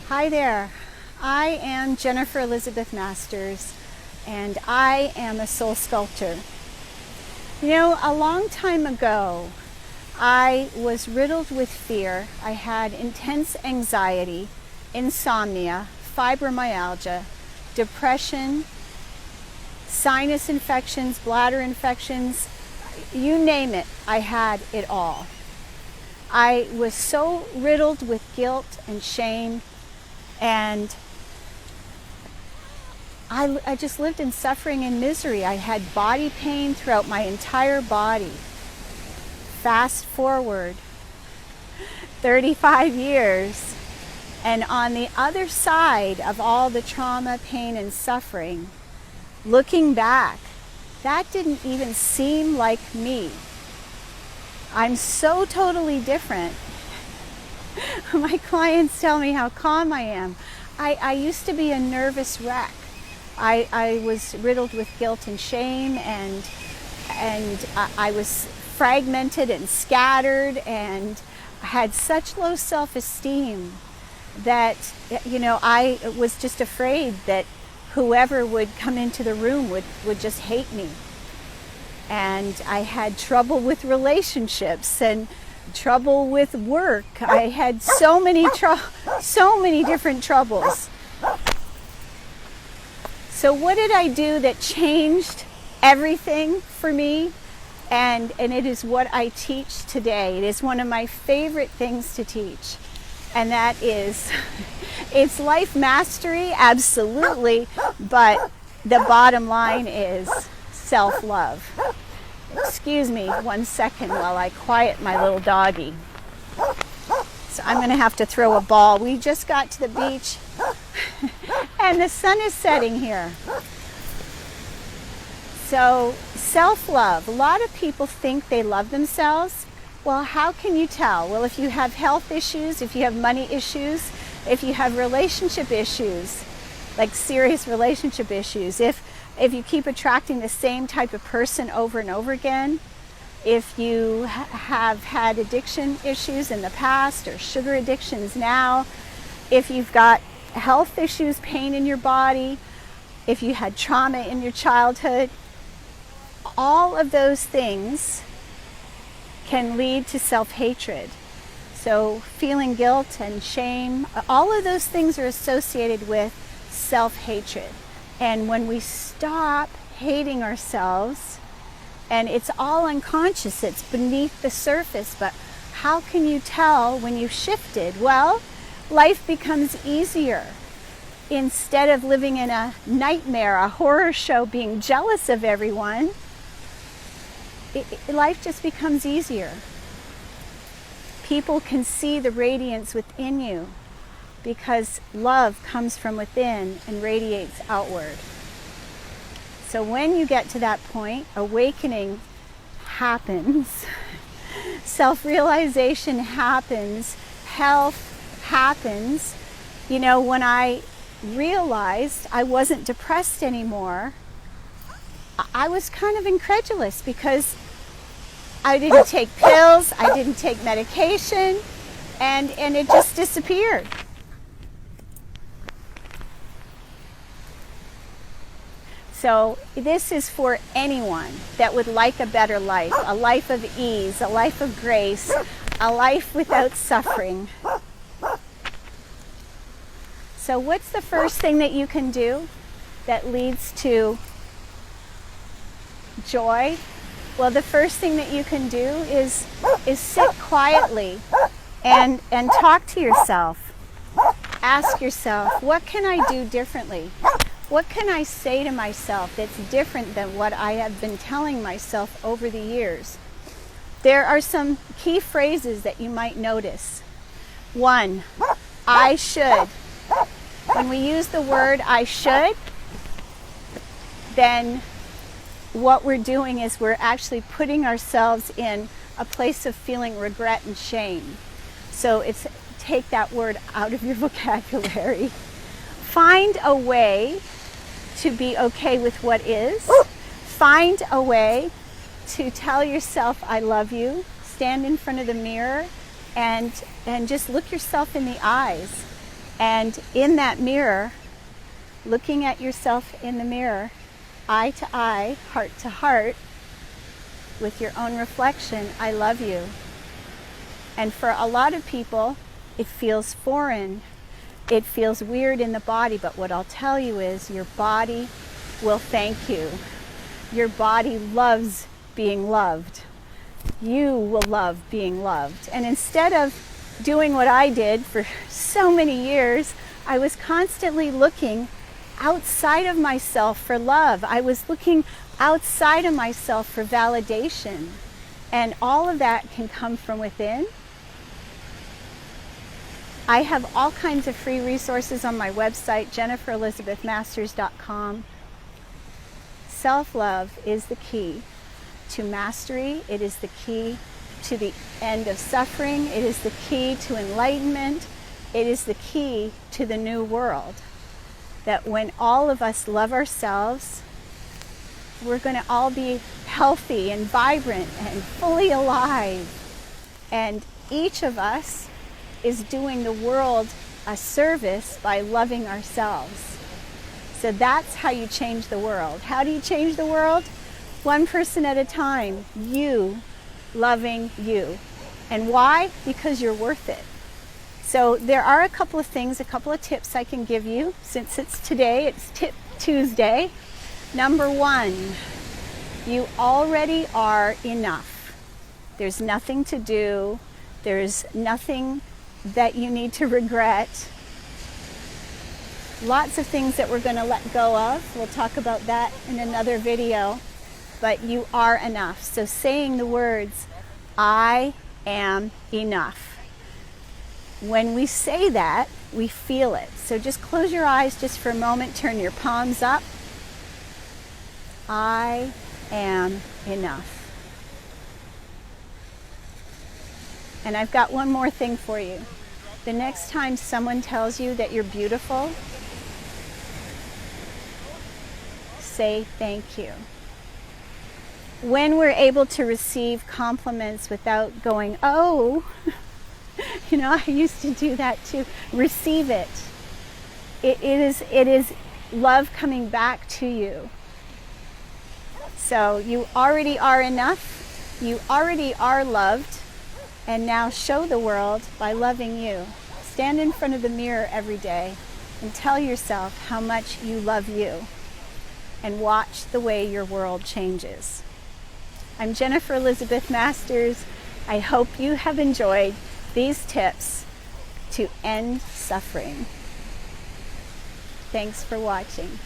Hi there. I am Jennifer Elizabeth Masters, and I am a soul sculptor. You know, a long time ago, I was riddled with fear. I had intense anxiety, insomnia, fibromyalgia, depression, sinus infections, bladder infections, you name it, I had it all. I was so riddled with guilt and shame, and I just lived in suffering and misery. I had body pain throughout my entire body. Fast forward 35 years, and on the other side of all the trauma, pain, and suffering, looking back, that didn't even seem like me. I'm so totally different. My clients tell me how calm I am. I used to be a nervous wreck. I was riddled with guilt and shame, and I was fragmented and scattered, and had such low self-esteem that, you know, I was just afraid that whoever would come into the room would just hate me. And I had trouble with relationships and trouble with work. I had so many different troubles. So what did I do that changed everything for me? And it is what I teach today. It is one of my favorite things to teach. And that is, it's life mastery, absolutely, but the bottom line is self-love. Excuse me 1 second while I quiet my little doggy. So I'm going to have to throw a ball. We just got to the beach and the sun is setting here. So self-love. A lot of people think they love themselves. Well, how can you tell? Well, if you have health issues, if you have money issues, if you have relationship issues, like serious relationship issues, if you keep attracting the same type of person over and over again, if you have had addiction issues in the past or sugar addictions now, if you've got health issues, pain in your body, if you had trauma in your childhood, all of those things can lead to self-hatred. So feeling guilt and shame, all of those things are associated with self-hatred. And when we stop hating ourselves, and it's all unconscious, it's beneath the surface, but how can you tell when you've shifted? Well, life becomes easier. Instead of living in a nightmare, a horror show, being jealous of everyone, life just becomes easier. People can see the radiance within you, because love comes from within and radiates outward. So when you get to that point, awakening happens, self-realization happens, health happens. You know, when I realized I wasn't depressed anymore, I was kind of incredulous, because I didn't take pills, I didn't take medication, and it just disappeared. So this is for anyone that would like a better life, a life of ease, a life of grace, a life without suffering. So what's the first thing that you can do that leads to joy? Well, the first thing that you can do is sit quietly and talk to yourself. Ask yourself, what can I do differently? What can I say to myself that's different than what I have been telling myself over the years? There are some key phrases that you might notice. 1, I should. When we use the word I should, then what we're doing is we're actually putting ourselves in a place of feeling regret and shame. So it's take that word out of your vocabulary. Find a way to be okay with what is. Find a way to tell yourself I love you. Stand in front of the mirror and just look yourself in the eyes And in that mirror, looking at yourself in the mirror, eye to eye, heart to heart, with your own reflection, I love you. And for a lot of people, it feels foreign. It feels weird in the body, but what I'll tell you is your body will thank you. Your body loves being loved. You will love being loved. And instead of doing what I did for so many years, I was constantly looking outside of myself for love. I was looking outside of myself for validation. And all of that can come from within. I have all kinds of free resources on my website, jenniferelizabethmasters.com. Self-love is the key to mastery. It is the key to the end of suffering. It is the key to enlightenment. It is the key to the new world. That when all of us love ourselves, we're going to all be healthy and vibrant and fully alive. And each of us is doing the world a service by loving ourselves. So that's how you change the world. How do you change the world? One person at a time. You loving you. And why? Because you're worth it. So there are a couple of things, a couple of tips I can give you. Since it's today, it's Tip Tuesday. Number one, you already are enough. There's nothing to do. There's nothing that you need to regret. Lots of things that we're going to let go of. We'll talk about that in another video. But you are enough. So saying the words, I am enough. When we say that, we feel it. So just close your eyes just for a moment. Turn your palms up. I am enough. And I've got one more thing for you. The next time someone tells you that you're beautiful, say thank you. When we're able to receive compliments without going, oh, I used to do that too. Receive it. It is love coming back to you. So you already are enough. You already are loved. And now show the world by loving you. Stand in front of the mirror every day and tell yourself how much you love you. And watch the way your world changes. I'm Jennifer Elizabeth Masters. I hope you have enjoyed these tips to end suffering. Thanks for watching.